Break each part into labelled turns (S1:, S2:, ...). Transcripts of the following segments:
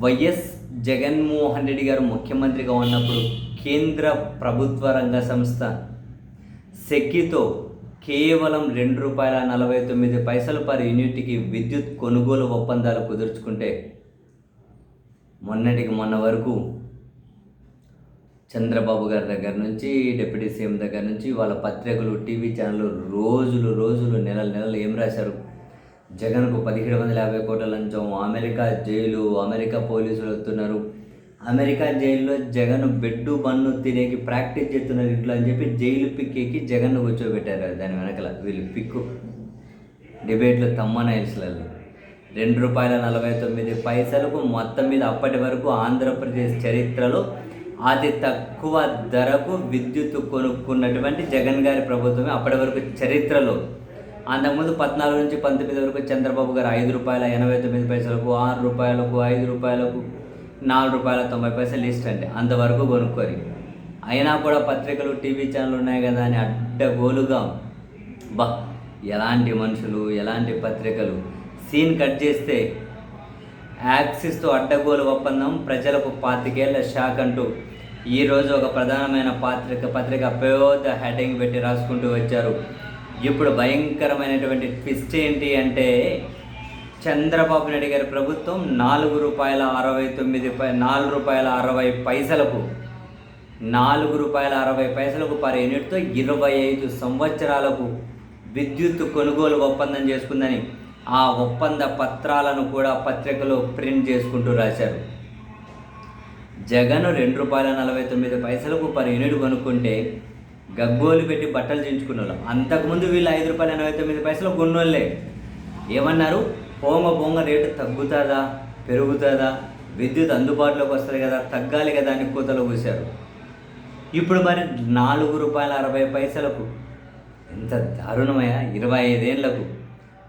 S1: YS Jaganmohan Reddy గారు ముఖ్యమంత్రిగా ఉన్నప్పుడు కేంద్ర ప్రభుత్వ రంగ సంస్థ సెక్కితో కేవలం ₹2.49 పర్ యూనిట్కి విద్యుత్ కొనుగోలు ఒప్పందాలు కుదుర్చుకుంటే మొన్న వరకు చంద్రబాబు గారి దగ్గర నుంచి డిప్యూటీ సీఎం దగ్గర నుంచి వాళ్ళ పత్రికలు టీవీ ఛానళ్ళు రోజులు నెలలు ఏం రాశారు? జగన్కు 1750 కోట్ల లంచం, అమెరికా జైలు, అమెరికా పోలీసులు వస్తున్నారు, అమెరికా జైల్లో జగన్ బెడ్డు బన్ను తినేకి ప్రాక్టీస్ చేస్తున్నారు ఇంట్లో అని చెప్పి జైలు పిక్కేకి జగన్ను కూర్చోబెట్టారు. దాని వెనకల వీళ్ళు పిక్కు డిబేట్లు తమ్మనైల్స్లలో ₹2.49 మొత్తం మీద అప్పటి వరకు ఆంధ్రప్రదేశ్ చరిత్రలో అతి తక్కువ ధరకు విద్యుత్ కొనుక్కున్నటువంటి జగన్ గారి ప్రభుత్వమే అప్పటి వరకు చరిత్రలో. అంతకుముందు 14 నుంచి 19 వరకు చంద్రబాబు గారు ₹5.89, ₹6, ₹5, ₹4.90 లిస్ట్ అంటే అంతవరకు కొనుక్కొని అయినా కూడా పత్రికలు టీవీ ఛానల్ ఉన్నాయి కదా అని అడ్డగోలుగా ఎలాంటి మనుషులు, ఎలాంటి పత్రికలు. సీన్ కట్ చేస్తే యాక్సిస్తో అడ్డగోలు ఒప్పందం, ప్రజలకు 25 ఏళ్ల షాక్ అంటూ ఈరోజు ఒక ప్రధానమైన పత్రిక పెద్ద హెడ్డింగ్ పెట్టి రాసుకుంటూ వచ్చారు. ఇప్పుడు భయంకరమైనటువంటి ట్విస్ట్ ఏంటి అంటే చంద్రబాబు నాయుడు గారి ప్రభుత్వం ₹4.60 పర్ యూనిట్తో 25 సంవత్సరాలకు విద్యుత్ కొనుగోలు ఒప్పందం చేసుకుందని ఆ ఒప్పంద పత్రాలను కూడా పత్రికలో ప్రింట్ చేసుకుంటూ రాశారు. జగన్ ₹2.49 పర్ యూనిట్ కొనుక్కుంటే గగ్గోలు పెట్టి బట్టలు చించుకున్న వాళ్ళు. అంతకుముందు వీళ్ళు ₹5.89 కొన్నోళ్ళే. ఏమన్నారు? పోంగ రేటు తగ్గుతుందా పెరుగుతుందా, విద్యుత్ అందుబాటులోకి వస్తుంది కదా, తగ్గాలి కదా అని కూతలు కూశారు. ఇప్పుడు మరి ₹4.60 ఎంత దారుణమయ్యా! 25 ఏళ్లకు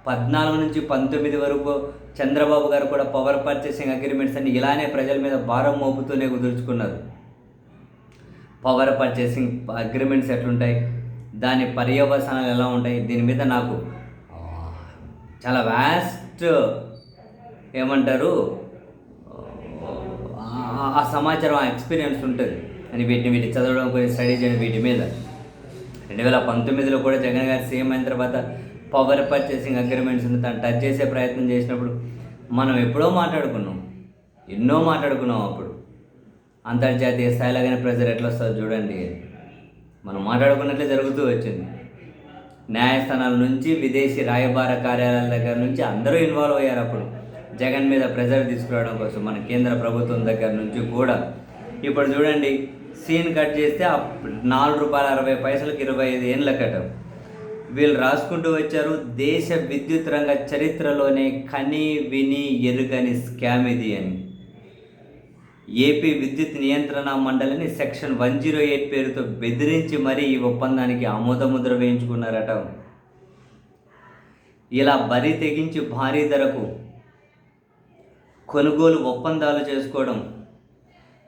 S1: 14 నుంచి 19 వరకు చంద్రబాబు గారు కూడా పవర్ పర్చేసింగ్ అగ్రిమెంట్స్ అన్ని ఇలానే ప్రజల మీద భారం మోపుతూనే కుదుర్చుకున్నారు. పవర్ పర్చేసింగ్ అగ్రిమెంట్స్ ఎట్లుంటాయి, దాని పర్యవసానాలు ఎలా ఉంటాయి, దీని మీద నాకు చాలా వ్యాస్ట్ ఏమంటారు ఆ సమాచారం, ఆ ఎక్స్పీరియన్స్ ఉంటుంది అని వీటిని చదవడం, కొన్ని స్టడీ చేయడం వీటి మీద. 2019లో కూడా జగన్ గారు సీఎం అయిన తర్వాత పవర్ పర్చేసింగ్ అగ్రిమెంట్స్ని తను టచ్ చేసే ప్రయత్నం చేసినప్పుడు మనం ఎప్పుడో మాట్లాడుకున్నాం, ఎన్నో మాట్లాడుకున్నాం. అప్పుడు అంతర్జాతీయ స్థాయిలాగానే ప్రెజర్ ఎట్లా వస్తుందో చూడండి, మనం మాట్లాడుకున్నట్లే జరుగుతూ వచ్చింది. న్యాయస్థానాల నుంచి విదేశీ రాయబార కార్యాలయాల దగ్గర నుంచి అందరూ ఇన్వాల్వ్ అయ్యారు. అప్పుడు జగన్ మీద ప్రెజర్ తీసుకురావడం కోసం మన కేంద్ర ప్రభుత్వం దగ్గర నుంచి కూడా. ఇప్పుడు చూడండి, సీన్ కట్ చేస్తే ₹4.60 25 ఏళ్ళ కటం వీళ్ళు రాసుకుంటూ వచ్చారు. దేశ విద్యుత్ రంగ చరిత్రలోనే కని విని ఎరుగని స్కామ్ ఇది అని. ఏపీ విద్యుత్ నియంత్రణ మండలిని సెక్షన్ 108 పేరుతో బెదిరించి మరీ ఈ ఒప్పందానికి ఆమోదముద్ర వేయించుకున్నారట. ఇలా బరి తెగించి భారీ ధరకు కొనుగోలు ఒప్పందాలు చేసుకోవడం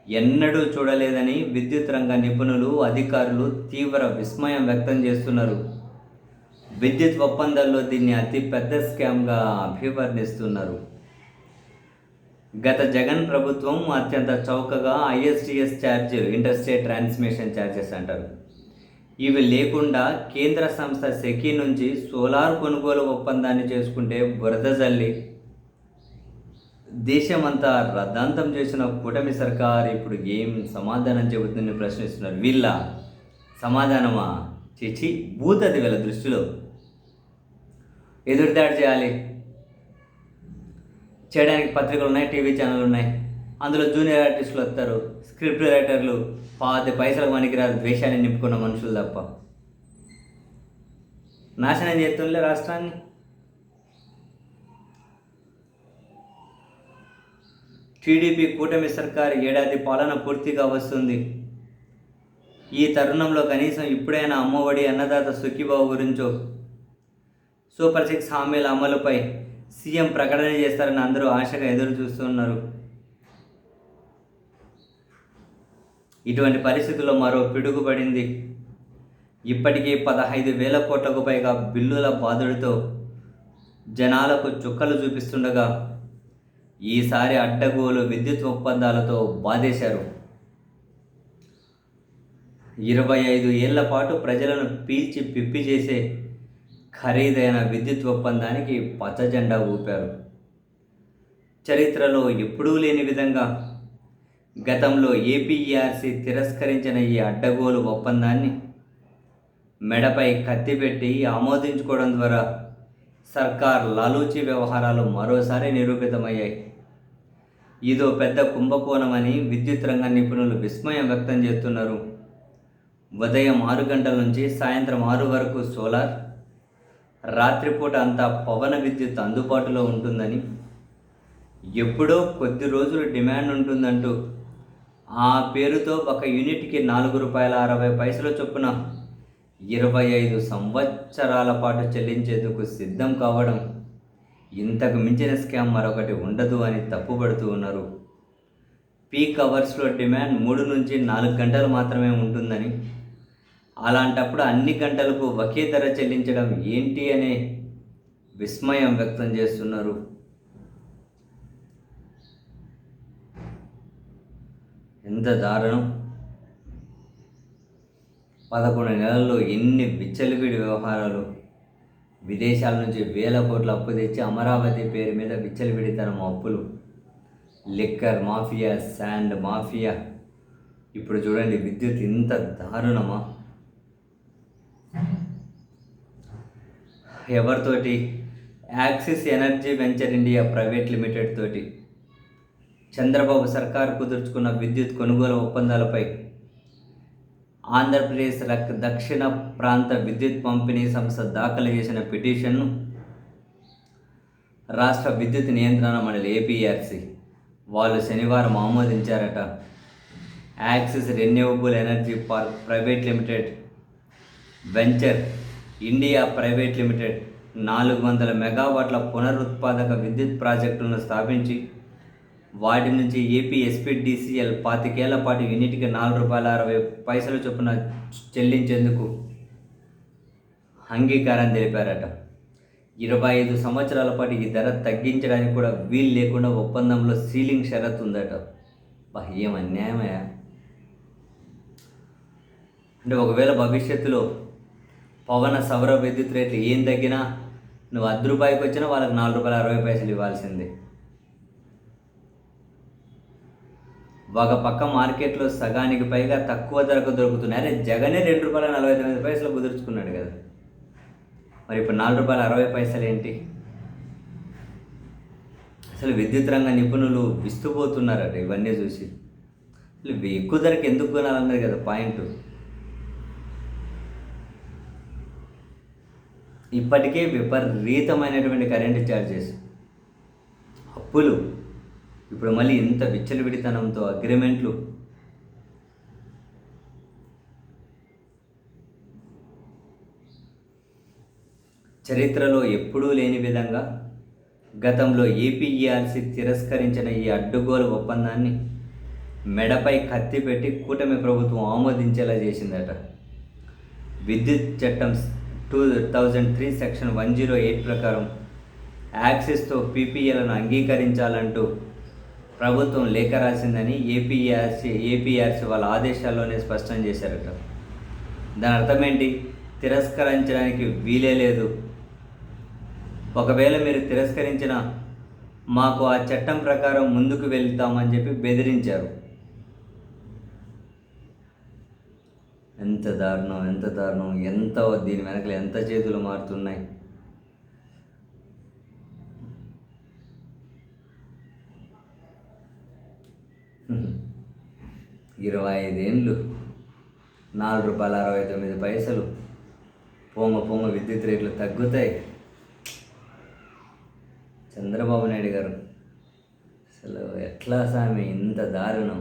S1: ఎన్నడూ చూడలేదని విద్యుత్ రంగ నిపుణులు, అధికారులు తీవ్ర విస్మయం వ్యక్తం చేస్తున్నారు. విద్యుత్ ఒప్పందాల్లో దీన్ని అతి పెద్ద స్కామ్గా అభివర్ణిస్తున్నారు. గత జగన్ ప్రభుత్వం అత్యంత చౌకగా ISTS charge, interstate transmission charges అంటారు, ఇవి లేకుండా కేంద్ర సంస్థ సెకీ నుంచి సోలార్ కొనుగోలు ఒప్పందాన్ని చేసుకుంటే బురద జల్లి దేశమంతా రద్దాంతం చేసిన కూటమి సర్కార్ ఇప్పుడు ఏం సమాధానం చెబుతుందని ప్రశ్నిస్తున్నారు. వీళ్ళ సమాధానమా? చిచి, భూతది వీళ్ళ దృష్టిలో. ఎదురుదాడి చేయడానికి పత్రికలు ఉన్నాయి, టీవీ ఛానళ్ళు ఉన్నాయి. అందులో జూనియర్ ఆర్టిస్టులు వస్తారు, స్క్రిప్ట్ రైటర్లు, 10 పైసలకు పనికిరారు, ద్వేషాన్ని నింపుకున్న మనుషులు తప్ప. నాశనం చేస్తుండే రాష్ట్రాన్ని. టీడీపీ కూటమి సర్కారు ఏడాది పాలన పూర్తిగా వస్తుంది. ఈ తరుణంలో కనీసం ఇప్పుడైనా అమ్మఒడి, అన్నదాత సుఖీబాబు గురించో, సూపర్ 6 హామీల అమలుపై సీఎం ప్రకటన చేస్తారని అందరూ ఆశగా ఎదురు చూస్తున్నారు. ఇటువంటి పరిస్థితుల్లో మరో పిడుగుపడింది. ఇప్పటికే 15,000 కోట్లకు పైగా బిల్లుల బాధుడితో జనాలకు చుక్కలు చూపిస్తుండగా ఈసారి అడ్డగోలు విద్యుత్ ఒప్పందాలతో బాధేశారు. 25 ఏళ్ల పాటు ప్రజలను పీల్చి పిప్పి చేసే ఖరీదైన విద్యుత్ ఒప్పందానికి పచ్చజెండా ఊపారు. చరిత్రలో ఎప్పుడూ లేని విధంగా గతంలో ఏపీఈఆర్సీ తిరస్కరించిన ఈ అడ్డగోలు ఒప్పందాన్ని మెడపై కత్తిపెట్టి ఆమోదించుకోవడం ద్వారా సర్కార్ లాలూచీ వ్యవహారాలు మరోసారి నిరూపితమయ్యాయి. ఇదో పెద్ద కుంభకోణమని విద్యుత్ రంగ నిపుణులు విస్మయం వ్యక్తం చేస్తున్నారు. ఉదయం 6 గంటల నుంచి సాయంత్రం 6 వరకు సోలార్, రాత్రిపూట అంతా పవన విద్యుత్ అందుబాటులో ఉంటుందని, ఎప్పుడో కొద్ది రోజులు డిమాండ్ ఉంటుందంటూ ఆ పేరుతో ఒక యూనిట్కి ₹4.60 చొప్పున 25 సంవత్సరాల పాటు చెల్లించేందుకు సిద్ధం కావడం ఇంతకు మించిన స్కామ్ మరొకటి ఉండదు అని తప్పుపడుతూ ఉన్నారు. పీక్ అవర్స్లో డిమాండ్ 3 నుంచి 4 గంటలు మాత్రమే ఉంటుందని, అలాంటప్పుడు అన్ని గంటలకు ఒకే ధర చెల్లించడం ఏంటి అనే విస్మయం వ్యక్తం చేస్తున్నారు. ఎంత దారుణం! 11 నెలల్లో ఎన్ని విచ్చలవిడి వ్యవహారాలు! విదేశాల నుంచి వేల కోట్ల అప్పు తెచ్చి అమరావతి పేరు మీద విచ్చలవిడితనం అప్పులు, లిక్కర్ మాఫియా, శాండ్ మాఫియా. ఇప్పుడు చూడండి, విద్యుత్ ఇంత దారుణమా? ఎవరితోటి? Axis energy venture India private limited తోటి చంద్రబాబు సర్కార్ కుదుర్చుకున్న విద్యుత్ కొనుగోలు ఒప్పందాలపై ఆంధ్రప్రదేశ్ దక్షిణ ప్రాంత విద్యుత్ పంపిణీ సంస్థ దాఖలు చేసిన పిటిషన్ను రాష్ట్ర విద్యుత్ నియంత్రణ మండలి ఏపీఆర్సీ వాళ్ళు శనివారం ఆమోదించారట. Axis renewable energy park private limited venture India private limited 400 మెగావాట్ల పునరుత్పాదక విద్యుత్ ప్రాజెక్టులను స్థాపించి వాటి నుంచి ఏపీ ఎస్పీడీసీఎల్ 25 ఏళ్ల పాటు యూనిట్కి ₹4.60 చొప్పున చెల్లించేందుకు అంగీకారం తెలిపారట. 25 సంవత్సరాల పాటు ఈ ధర తగ్గించడానికి కూడా వీలు లేకుండా ఒప్పందంలో సీలింగ్ షరతు ఉందట. ఏం అన్యాయమయ్యా! అంటే ఒకవేళ భవిష్యత్తులో పవన సౌర విద్యుత్ రేట్లు ఏం తగ్గినా నువ్వు ₹10 వచ్చినా వాళ్ళకి ₹4.60 ఇవ్వాల్సిందే. ఒక పక్క మార్కెట్లో సగానికి పైగా తక్కువ ధరకు దొరుకుతున్నాయి. అరే జగనే ₹2.49 కుదుర్చుకున్నాడు కదా, మరి ఇప్పుడు ₹4.60 ఏంటి? అసలు విద్యుత్ రంగ నిపుణులు విస్తుపోతున్నారట ఇవన్నీ చూసి. అసలు ఎక్కువ ధరకు ఎందుకు కొనాలన్నది కదా పాయింట్. ఇప్పటికే విపరీతమైనటువంటి కరెంటు ఛార్జెస్, అప్పులు, ఇప్పుడు మళ్ళీ ఇంత విచ్చలవిడితనంతో అగ్రిమెంట్లు. చరిత్రలో ఎప్పుడూ లేని విధంగా గతంలో ఏపీఈఆర్సీ తిరస్కరించిన ఈ అడ్డుగోలు ఒప్పందాన్ని మెడపై కత్తి పెట్టి కూటమి ప్రభుత్వం ఆమోదించేలా చేసిందట. విద్యుత్ చట్టం 2003 సెక్షన్ 108 ప్రకారం యాక్సిస్తో పీపీఏలను అంగీకరించాలంటూ ప్రభుత్వం లేఖ రాసిందని ఏపీఆర్సీ వాళ్ళ ఆదేశాల్లోనే స్పష్టం చేశారట. దాని అర్థం ఏంటి? తిరస్కరించడానికి వీలే లేదు. ఒకవేళ మీరు తిరస్కరించినా మాకు ఆ చట్టం ప్రకారం ముందుకు వెళ్తామని చెప్పి బెదిరించారు. ఎంత దారుణం, ఎంత దారుణం! ఎంత దీని వెనకలు ఎంత చేతులు మారుతున్నాయి. ₹25 ₹4.69 పొంగ విద్యుత్ రేట్లు తగ్గుతాయి. చంద్రబాబు నాయుడు గారు అసలు ఎట్లా సామి ఇంత దారుణం!